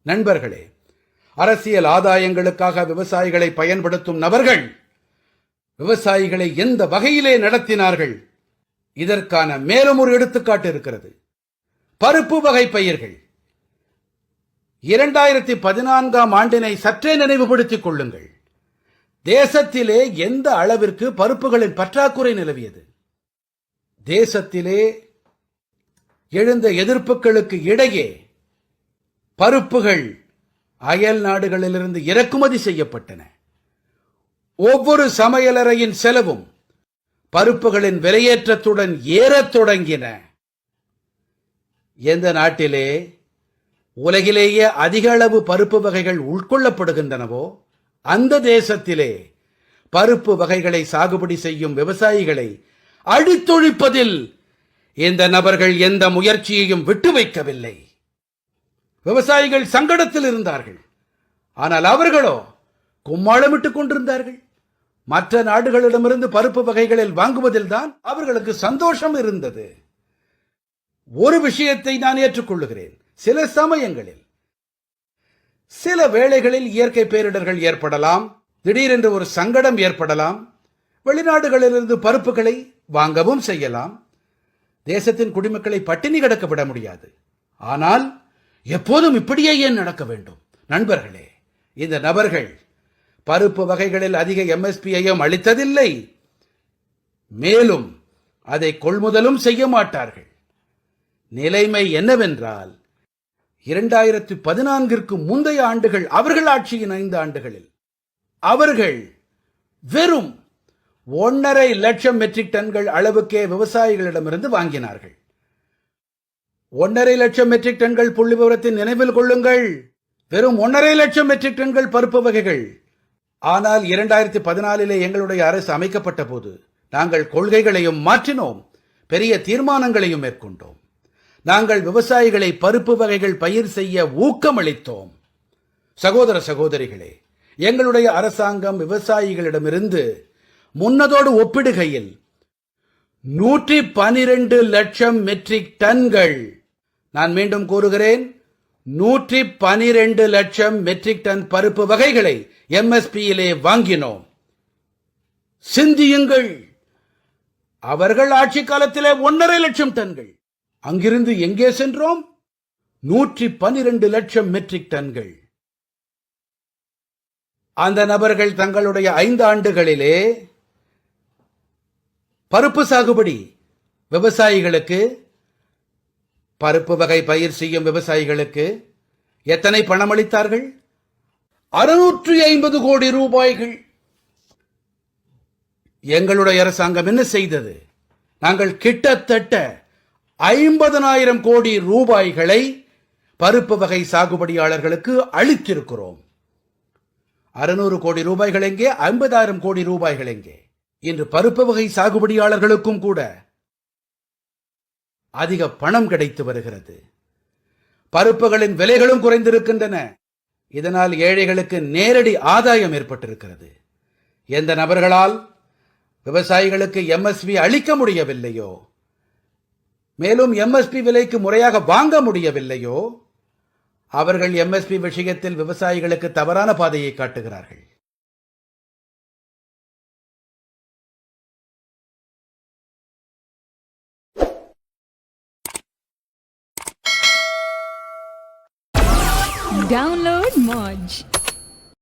நண்பர்களே, அரசியல் ஆதாயங்களுக்காக விவசாயிகளை பயன்படுத்தும் நபர்கள் விவசாயிகளை எந்த வகையிலே நடத்தினார்கள், இதற்கான மேலும் ஒரு எடுத்துக்காட்டு இருக்கிறது. பருப்பு வகை பயிர்கள். 2014ஆம் ஆண்டினை சற்றே நினைவுபடுத்திக் கொள்ளுங்கள். தேசத்திலே எந்த அளவிற்கு பருப்புகளின் பற்றாக்குறை நிலவியது. தேசத்திலே எழுந்த எதிர்ப்புகளுக்கு இடையே பருப்புகள் அயல் நாடுகளிலிருந்து இறக்குமதி செய்யப்பட்டன. ஒவ்வொரு சமையலறையின் செலவும் பருப்புகளின் விலையேற்றத்துடன் ஏறத் தொடங்கின. எந்த நாட்டிலே உலகிலேயே அதிக அளவு பருப்பு வகைகள் உட்கொள்ளப்படுகின்றனவோ அந்த தேசத்திலே பருப்பு வகைகளை சாகுபடி செய்யும் விவசாயிகளை அழித்தொழிப்பதில் இந்த நபர்கள் எந்த முயற்சியையும் விட்டு வைக்கவில்லை. விவசாயிகள் சங்கடத்தில் இருந்தார்கள். ஆனால் அவர்களோ கும்மாளமிட்டுக் கொண்டிருந்தார்கள். மற்ற நாடுகளிடமிருந்து பருப்பு வகைகளில் வாங்குவதில் தான் அவர்களுக்கு சந்தோஷம் இருந்தது. ஒரு விஷயத்தை நான் ஏற்றுக்கொள்ளுகிறேன். சில சமயங்களில் சில வேளைகளில் இயற்கை பேரிடர்கள் ஏற்படலாம், திடீரென்று ஒரு சங்கடம் ஏற்படலாம். வெளிநாடுகளிலிருந்து பருப்புகளை வாங்கவும் செய்யலாம். தேசத்தின் குடிமக்களை பட்டினி கிடக்க விட முடியாது. ஆனால் எப்போதும் இப்படியே ஏன் நடக்க வேண்டும்? நண்பர்களே, இந்த நபர்கள் பருப்பு வகைகளில் அதிக MSPயையும் அளித்ததில்லை, மேலும் அதை கொள்முதலும் செய்ய மாட்டார்கள். நிலைமை என்னவென்றால் 2014ற்கு முந்தைய ஆண்டுகள் அவர்கள் ஆட்சியின் 5 ஆண்டுகளில் அவர்கள் வெறும் 1.5 லட்சம் மெட்ரிக் டன்கள் அளவுக்கே விவசாயிகளிடமிருந்து வாங்கினார்கள். 1.5 லட்சம் மெட்ரிக் டன்கள் புள்ளிவிவரத்தின் நினைவில் கொள்ளுங்கள். வெறும் 1.5 லட்சம் மெட்ரிக் டன்கள் பருப்பு வகைகள். ஆனால் 2014 எங்களுடைய அரசு அமைக்கப்பட்ட போது நாங்கள் கொள்கைகளையும் மாற்றினோம், பெரிய தீர்மானங்களையும் மேற்கொண்டோம். நாங்கள் விவசாயிகளை பருப்பு வகைகள் பயிர் செய்ய ஊக்கமளித்தோம். சகோதர சகோதரிகளே, எங்களுடைய அரசாங்கம் விவசாயிகளிடமிருந்து முன்னதோடு ஒப்பிடுகையில் 112 லட்சம் மெட்ரிக் டன்கள், நான் மீண்டும் கூறுகிறேன், 112 லட்சம் மெட்ரிக் டன் பருப்பு வகைகளை MSPயிலே வாங்கினோம். சிந்தியுங்கள், அவர்கள் ஆட்சி காலத்திலே 1.5 லட்சம் டன்கள். அங்கிருந்து எங்கே சென்றோம்? 112 லட்சம் மெட்ரிக் டன்கள். அந்த நபர்கள் தங்களுடைய 5 ஆண்டுகளிலே பருப்பு சாகுபடி விவசாயிகளுக்கு, பருப்பு வகை பயிர் செய்யும் விவசாயிகளுக்கு எத்தனை பணம் அளித்தார்கள்? 650 கோடி ரூபாய்கள். எங்களுடைய அரசாங்கம் என்ன செய்தது? நாங்கள் கிட்டத்தட்ட 50,000 கோடி ரூபாய்களை பருப்பு வகை சாகுபடியாளர்களுக்கு அளித்திருக்கிறோம். 600 கோடி ரூபாய்கள் எங்கே? 50,000 கோடி ரூபாய்கள் எங்கே? இன்று பருப்பு வகை சாகுபடியாளர்களுக்கும் கூட அதிக பணம் கிடைத்து வருகிறது. பருப்புகளின் விலைகளும் குறைந்திருக்கின்றன. இதனால் ஏழைகளுக்கு நேரடி ஆதாயம் ஏற்பட்டிருக்கிறது. எந்த நபர்களால் விவசாயிகளுக்கு MSP அளிக்க முடியவில்லையோ, மேலும் MSP விலைக்கு முறையாக வாங்க முடியவில்லையோ, அவர்கள் MSP விஷயத்தில் விவசாயிகளுக்கு தவறான பாதையை காட்டுகிறார்கள். Download Moj.